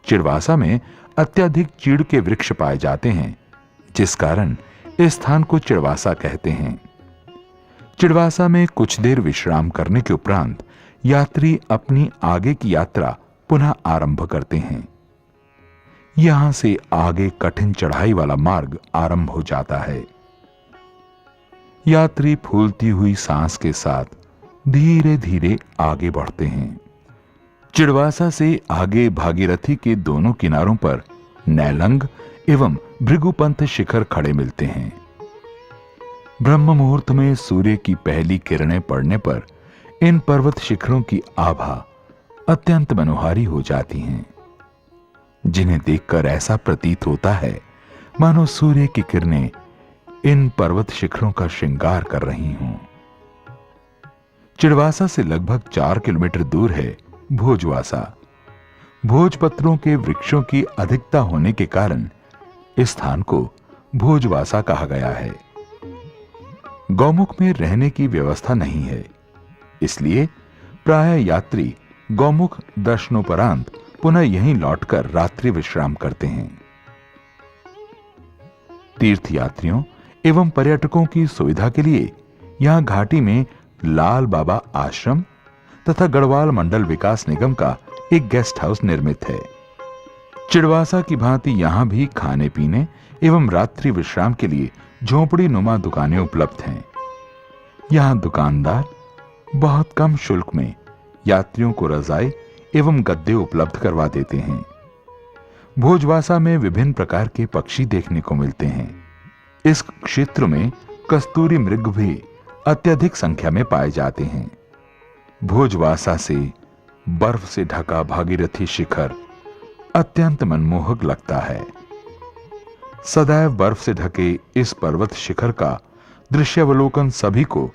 चिड़वासा में अत्यधिक चीड़ के वृक्ष पाए जाते हैं, जिस कारण इस स्थान को चिड़वासा कहते हैं। चिड़वासा में कुछ देर विश्राम करने के उपरांत यात्री अपनी आगे की यात्रा पुनः आरंभ करते हैं। यहां से आगे कठिन चढ़ाई वाला मार्ग आरंभ हो जाता है। यात्री फूलती हुई सांस के साथ धीरे धीरे आगे बढ़ते हैं। चिड़वासा से आगे भागीरथी के दोनों किनारों पर नैलंग एवं भृगुपंथ शिखर खड़े मिलते हैं। ब्रह्म मुहूर्त में सूर्य की पहली किरणें पड़ने पर इन पर्वत शिखरों की आभा अत्यंत मनोहारी हो जाती हैं, जिन्हें देखकर ऐसा प्रतीत होता है मानो सूर्य की किरणें इन पर्वत शिखरों का श्रृंगार कर रही हों। चिड़वासा से लगभग 4 किलोमीटर दूर है भोजवासा। भोजपत्रों के वृक्षों की अधिकता होने के कारण इस स्थान को भोजवासा कहा गया है। गौमुख में रहने की व्यवस्था नहीं है, इसलिए प्रायः यात्री गौमुख दर्शनोपरांत पुनः यहीं लौटकर रात्रि विश्राम करते हैं। तीर्थयात्रियों एवं पर्यटकों की सुविधा के लिए यहां घाटी में लाल बाबा आश्रम तथा गढ़वाल मंडल विकास निगम का एक गेस्ट हाउस निर्मित है। चिड़वासा की भांति यहां भी खाने पीने एवं रात्रि विश्राम के लिए झोपड़ी नुमा दुकानें उपलब्ध हैं। यहां दुकानदार बहुत कम शुल्क में यात्रियों को रजाई एवं गद्दे उपलब्ध करवा देते हैं। भोजवासा में विभिन्न प्रकार के पक्षी देखने को मिलते हैं। इस क्षेत्र में कस्तूरी मृग भी अत्यधिक संख्या में पाए जाते हैं। भोजवासा से बर्फ से ढका भागीरथी शिखर अत्यंत मनमोहक लगता है। सदैव बर्फ से ढके इस पर्वत शिखर का दृश्यावलोकन सभी को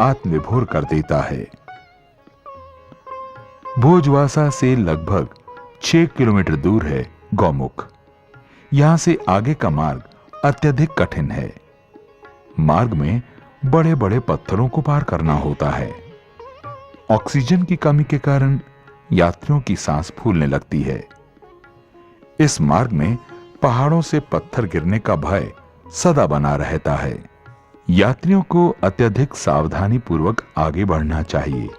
आत्मविभोर कर देता है। भोजवासा से लगभग 6 किलोमीटर दूर है गौमुख। यहां से आगे का मार्ग अत्यधिक कठिन है। मार्ग में बड़े बड़े पत्थरों को पार करना होता है। ऑक्सीजन की कमी के कारण यात्रियों की सांस फूलने लगती है। इस मार्ग में पहाड़ों से पत्थर गिरने का भय सदा बना रहता है। यात्रियों को अत्यधिक सावधानी पूर्वक आगे बढ़ना चाहिए।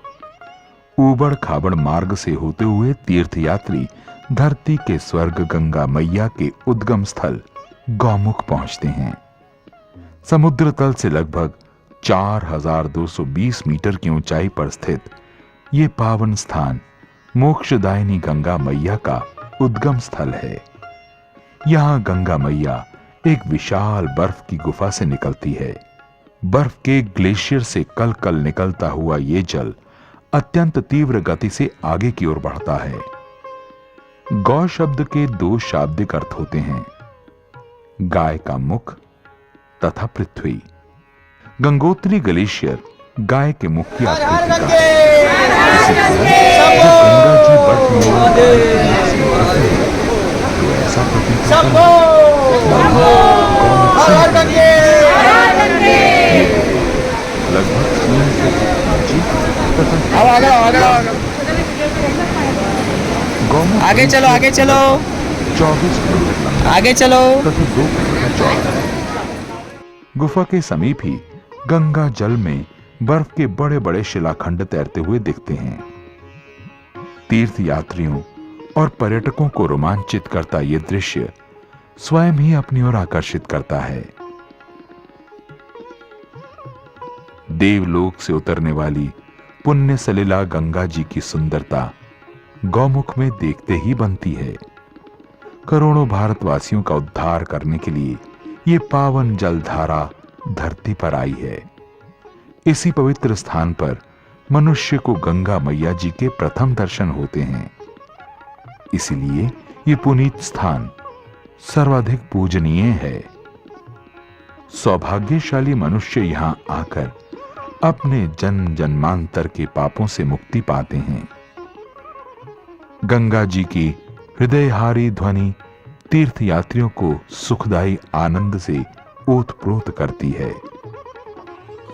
ऊबड़ खाबड़ मार्ग से होते हुए तीर्थयात्री धरती के स्वर्ग गंगा मैया के उद्गम स्थल गौमुख पहुंचते हैं। समुद्र तल से लगभग 4220 मीटर की ऊंचाई पर स्थित ये पावन स्थान मोक्षदायिनी गंगा मैया का उद्गम स्थल है। यहां गंगा मैया एक विशाल बर्फ की गुफा से निकलती है। बर्फ के ग्लेशियर से कल कल निकलता हुआ ये जल अत्यंत तीव्र गति से आगे की ओर बढ़ता है। गौ शब्द के 2 शाब्दिक अर्थ होते हैं, गाय का मुख तथा पृथ्वी। गंगोत्री ग्लेशियर गाय के मुख की आकृति का है। जब गंगा जी बर्फ में तो ऐसा प्रतीत होता है लगभग 3 आगे चलो, आगे चलो, 24 किलोमीटर आगे चलो। तथा 2 किलोमीटर चौड़ा है। गुफा के समीप ही गंगा जल में बर्फ के बड़े बड़े शिलाखंड तैरते हुए दिखते हैं। तीर्थ यात्रियों और पर्यटकों को रोमांचित करता यह दृश्य स्वयं ही अपनी ओर आकर्षित करता है। देवलोक से उतरने वाली पुण्य सलिला गंगा जी की सुंदरता गौमुख में देखते ही बनती है। करोड़ों भारतवासियों का उद्धार करने के लिए ये पावन जलधारा धरती पर आई है। इसी पवित्र स्थान पर मनुष्य को गंगा मैया जी के प्रथम दर्शन होते हैं। इसीलिए ये पुनीत स्थान सर्वाधिक पूजनीय है। सौभाग्यशाली मनुष्य यहां आकर अपने जन्म जन्मांतर के पापों से मुक्ति पाते हैं। गंगा जी की हृदयहारी ध्वनि तीर्थयात्रियों को सुखदायी आनंद से ओतप्रोत करती है।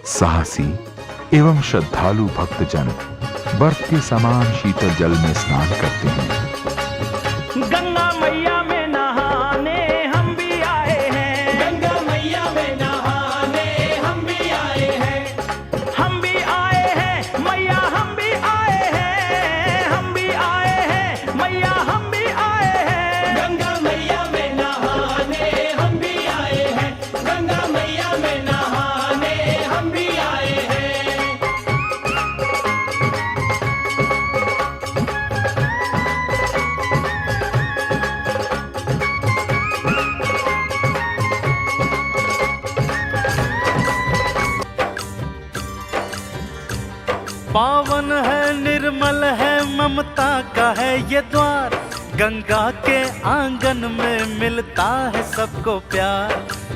साहसी एवं श्रद्धालु भक्तजन बर्फ के समान शीतल जल में स्नान करते हैं। गंगा मैया में नहाने हम भी आए हैं। गंगा मैया में नहाने हम भी आए हैं। हम भी आए हैं मैया, हम भी आए हैं। हम भी आए हैं मैया, हम भी आए हैं। गंगा मैया में नहाने हम भी आए हैं। गंगा मैया में नहाने हम भी आए हैं। पावन है, निर्मल है, ममता का है ये द्वार। गंगा के आंगन में मिलता है सबको प्यार।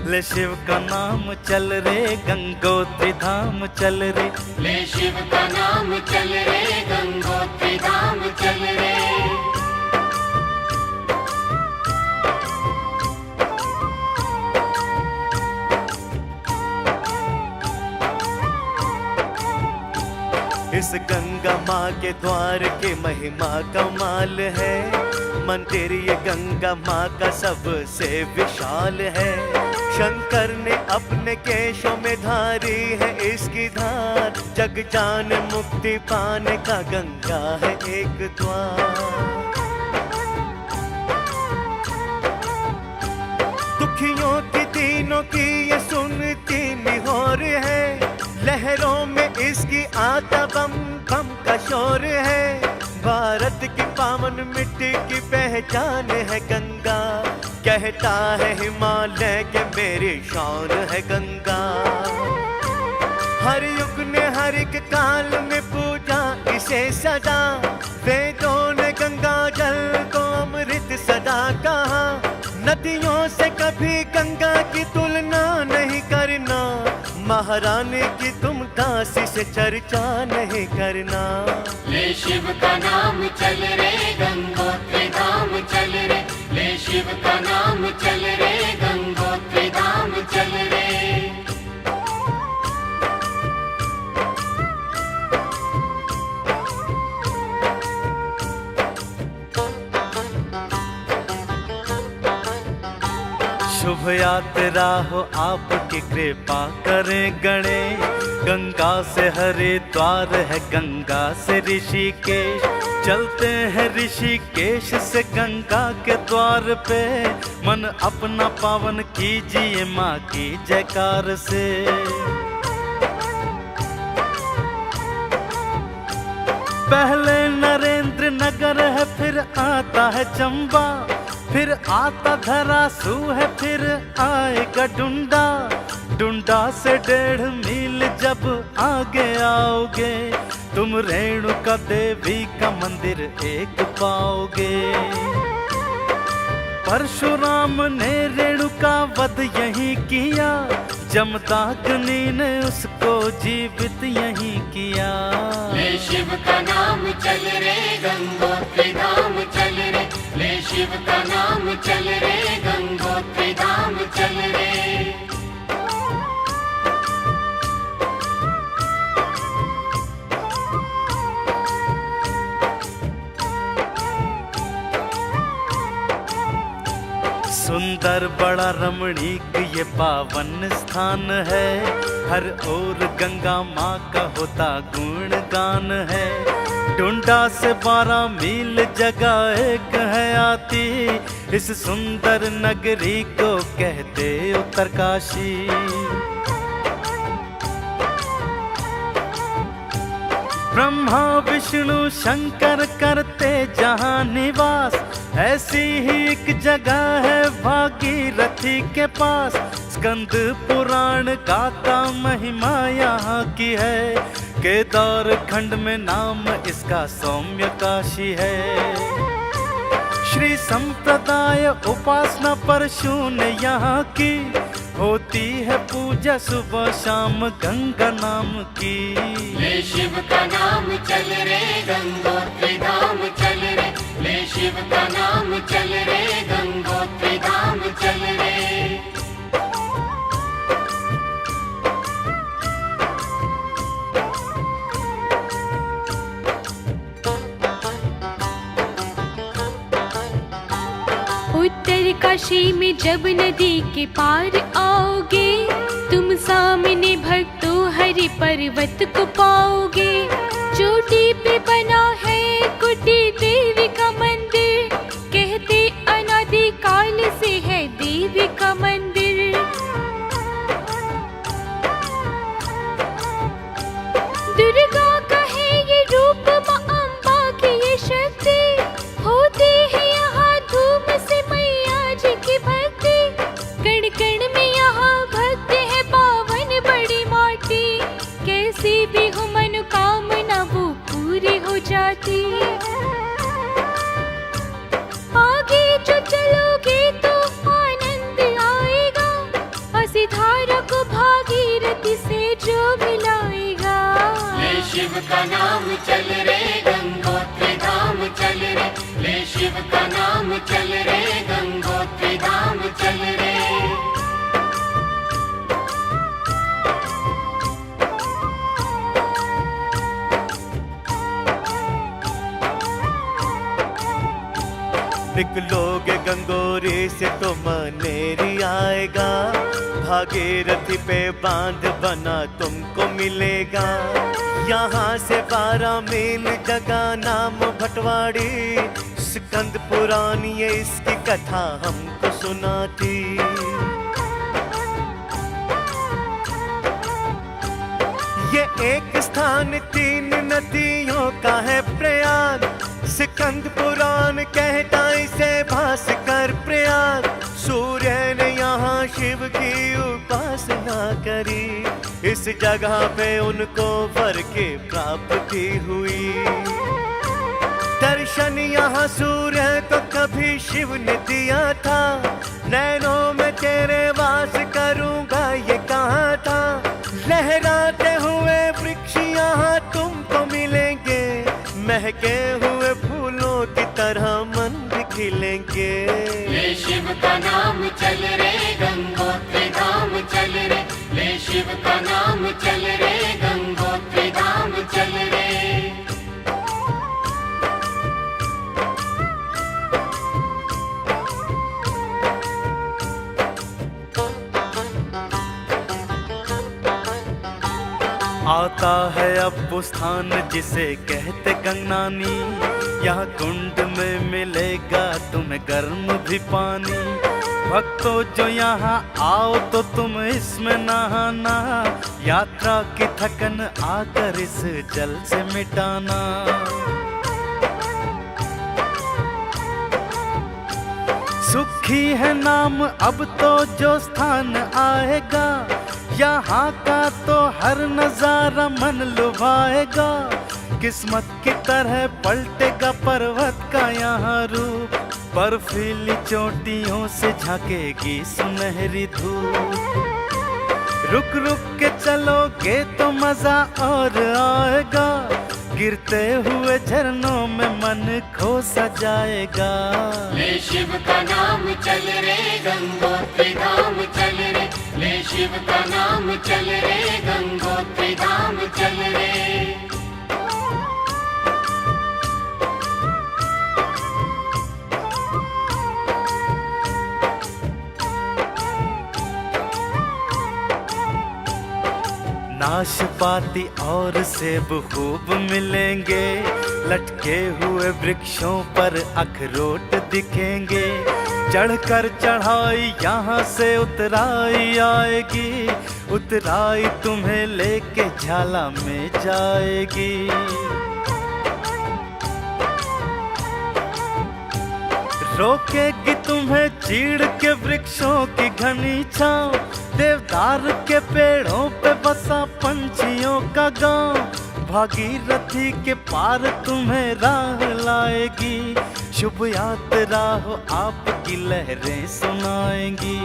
ले शिव का नाम चल रे, गंगोत्री धाम चल रे। ले शिव का नाम चल रे, गंगोत्री धाम चल रे। इस गंगा माँ के द्वार के महिमा कमाल है। मंदिर ये गंगा माँ का सबसे विशाल है। शंकर ने अपने केशों में धारी है इसकी धार। जग जान मुक्ति पाने का गंगा है एक द्वार। दुखियों की दीनों की ये सुनती निहोर है। लहरों में इसकी आता बम बम का शोर है। भारत की पावन मिट्टी की पहचान है गंगा। कहता है हिमालय के मेरी शान है गंगा। हर युग ने हर एक काल में पूजा इसे सदा। वेदों ने गंगा जल को अमृत सदा कहा। नदियों से कभी गंगा की तुलना नहीं करना। महारानी की तुम काशी से चर्चा नहीं करना। ले शिव का नाम चल रे, गंगोत्री धाम चल रे, ले शिव का नाम चल रे, गंगोत्री धाम चल रे। शुभ यात्रा हो आपकी कृपा करें गणे, गंगा से हरिद्वार है, गंगा से ऋषिकेश, चलते हैं ऋषिकेश से गंगा के द्वार पे, मन अपना पावन कीजिए माँ की जयकार से। पहले नरेंद्र नगर है, फिर आता है चंबा, फिर आता धरासू है, फिर आएगा डुंडा, डुंडा से 1.5 मील जब आगे आओगे, तुम रेणुका देवी का मंदिर एक पाओगे। परशुराम ने रेणुका वध यही किया, जमदग्नि ने उसको जीवित यही किया। ले शिव का नाम चल रे, गंगोत्री धाम चल रे, ले शिव का नाम चल रे, गंगोत्री धाम चल रे। सुंदर बड़ा रमणीक ये पावन स्थान है, हर ओर गंगा माँ का होता गुणगान है। डुंडा से 12 मील जगह एक है आती, इस सुंदर नगरी को कहते उत्तरकाशी। ब्रह्मा विष्णु शंकर करते जहाँ निवास, ऐसी ही एक जगह है भागीरथी के पास। स्कंद पुराण गाता महिमा यहाँ की है, केदार खंड में नाम इसका सौम्य काशी है। श्री संप्रदाय उपासना परशु ने यहाँ की, होती है पूजा सुबह शाम गंगा नाम की। ले शिव का नाम चल रे, गंगोत्री धाम चल रे, ले शिव का नाम चल रे, गंगोत्री धाम चल रे। उत्तर काशी में जब नदी के पार आओगे, तुम सामने भक्तों हरि पर्वत को पाओगे। चोटी पे बना है कुटी देवी का मंदिर, कहते अनादि काल से है देवी का मंदिर। दुर्गा का है ये रूप, माँ अम्बा की ये शक्ति, होती है यहाँ धूम से मैया जी की भक्ति। कण कण में यहाँ भक्त है पावन बड़ी माटी, कैसी भी हो मनोकामना वो पूरी हो जाती। आगे जो चलोगे तो आनंद आएगा, असी धारा को भागीरथी से जो मिलाएगा। ले शिव का नाम चल रे, गंगोत्री धाम चल रे, ले शिव का नाम चल रे, गंगोत्री धाम चल रे। निकलोगे गंगोरी से तो मनेरी आएगा, भागीरथी पे बांध बना तुमको मिलेगा। यहाँ से 12 मील जगह नाम भटवाड़ी, स्कंद पुराण ये इसकी कथा हमको सुनाती। ये एक स्थान 3 नदियों का है प्रयाग, स्कंद पुराण कहता इसे भास्कर प्रयाग। सूर्य ने यहाँ शिव की उपासना करी, इस जगह पे उनको वर की प्राप्ति हुई। दर्शन यहाँ सूर्य को कभी शिव ने दिया था, नैनों में तेरे वास करूँगा ये कहा था। लहराते हुए वृक्ष यहाँ तुमको मिलेंगे, महके हुए फूलों की तरह मन भी खिलेंगे। शिव का नाम चल रे गंगोत्री धाम चल रे, ले शिव का नाम चल रे गंगोत्री धाम चल रे। आता है अब वो स्थान जिसे कहते गंगनानी, यहाँ कुंड में मिलेगा तुम्हें गर्म भी पानी। भक्तों जो यहाँ आओ तो तुम इसमें नहाना, यात्रा की थकन आकर इस जल से मिटाना। सुखी है नाम अब तो जो स्थान आएगा, यहाँ का तो हर नजारा मन लुभाएगा। किस्मत की तरह पलटेगा पर्वत का यहाँ रूप, बर्फीली चोटियों से झांकेगी सुनहरी धूप। रुक रुक के चलोगे तो मजा और आएगा, गिरते हुए झरनों में मन खो सा जाएगा। ले शिव का नाम चल रे गंगोत्री धाम चल रे, ले शिव का नाम चल रे गंगोत्री धाम चल रे। नाशपाती और सेब खूब मिलेंगे, लटके हुए वृक्षों पर अखरोट दिखेंगे। चढ़कर चढ़ाई यहाँ से उतराई आएगी, उतराई तुम्हें लेके झाला में जाएगी। रोकेगी तुम्हें चीड़ के वृक्षों की घनी छाँव, देवदार के पेड़ों पे बसा पंछियों का गांव। भागीरथी के पार तुम्हें राह लाएगी, शुभ यात्रा हो आपकी लहरें सुनाएंगी।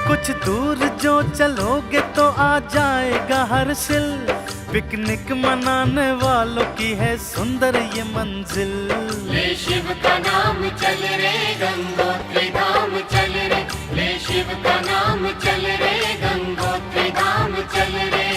कुछ दूर जो चलोगे तो आ जाएगा हर्षिल, पिकनिक मनाने वालों की है सुंदर ये मंजिल। ले शिव का नाम चल रे गंगोत्री धाम चल रे, ले शिव का नाम चल रे गंगोत्री धाम चल रे।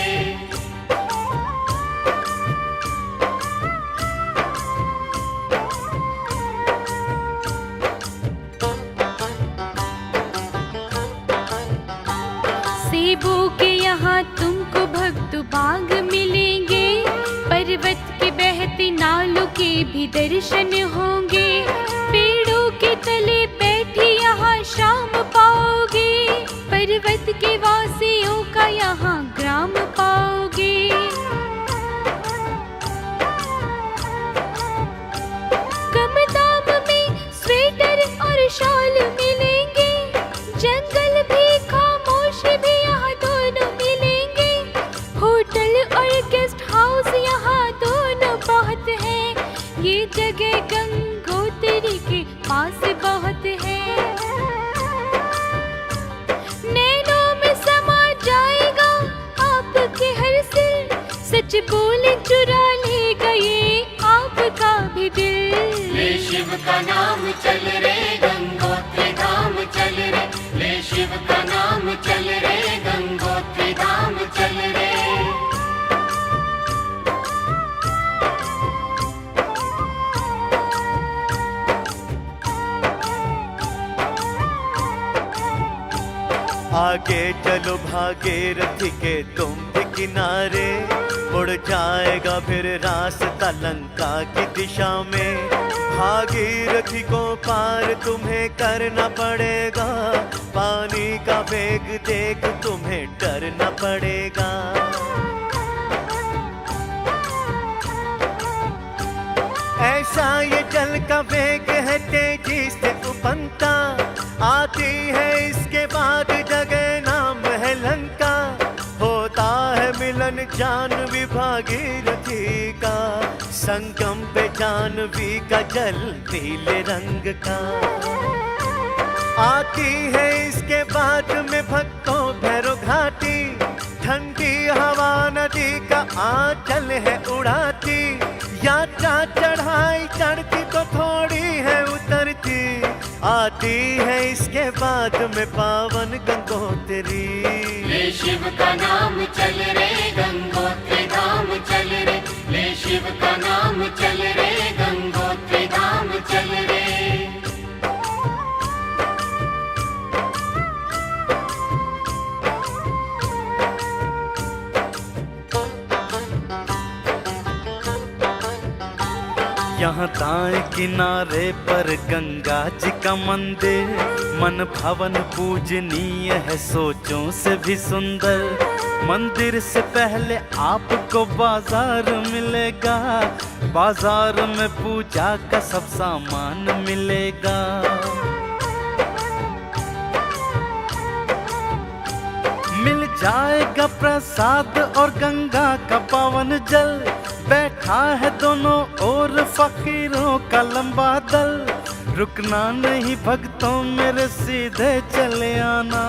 सेबों के यहाँ तुमको भक्त बाग मिलेंगे, पर्वत के बहते नालों के भी दर्शन होंगे। पेड़ों के तले बैठी यहाँ शाम पाओगे, पर्वत के वासियों का यहाँ ग्राम पाओगे। कम दाम में स्वेटर और शॉल मिलेंगे, जंगल भी खामोश भी यहाँ दोनों मिलेंगे। होटल और गेस्ट हाउस यहाँ दोनों बहुत है, ये जगह गंगोत्री के पास बहुत है। नैनों में समा जाएगा आपके हर सिर, सच बोले चुरा लेगा ये आपका भी दिल। ले शिव का नाम चल रे गंगोत्री धाम चल रे, ले शिव का नाम चल रे गंगोत्री धाम चल रे। आगे चलो भागीरथी के तुम भी किनारे, उड़ जाएगा फिर रास्ता लंका की दिशा में। भागीरथी को पार तुम्हें करना पड़ेगा, पानी का वेग देख तुम्हें डरना पड़ेगा। ऐसा ये जल का वेग है तेजी से उपनता, आती है इसके बाद जगह नाम है लंका। होता है मिलन जानवी भागीरथी का, संगम पे जानवी का जल नीले रंग का। आती है इसके बाद में भक्तों भैरो घाटी, ठंडी हवा नदी का आंचल है उड़ाती। यात्रा चढ़ाई चढ़ती तो थोड़ी है उतरती, आ आती है इसके बाद में पावन गंगोत्री। ले शिव का नाम चल रे गंगोत्री धाम चल रे, ले शिव का नाम चल रे गंगोत्री धाम चल रे। यहाँ दाएं किनारे पर गंगा जी का मंदिर, मन भवन पूजनीय है सोचों से भी सुंदर। मंदिर से पहले आपको बाजार मिलेगा, बाजार में पूजा का सब सामान मिलेगा। मिल जाएगा प्रसाद और गंगा का पावन जल, बैठा है दोनों ओर फकीरों का लंबा दल। रुकना नहीं भक्तों मेरे, सीधे चले आना,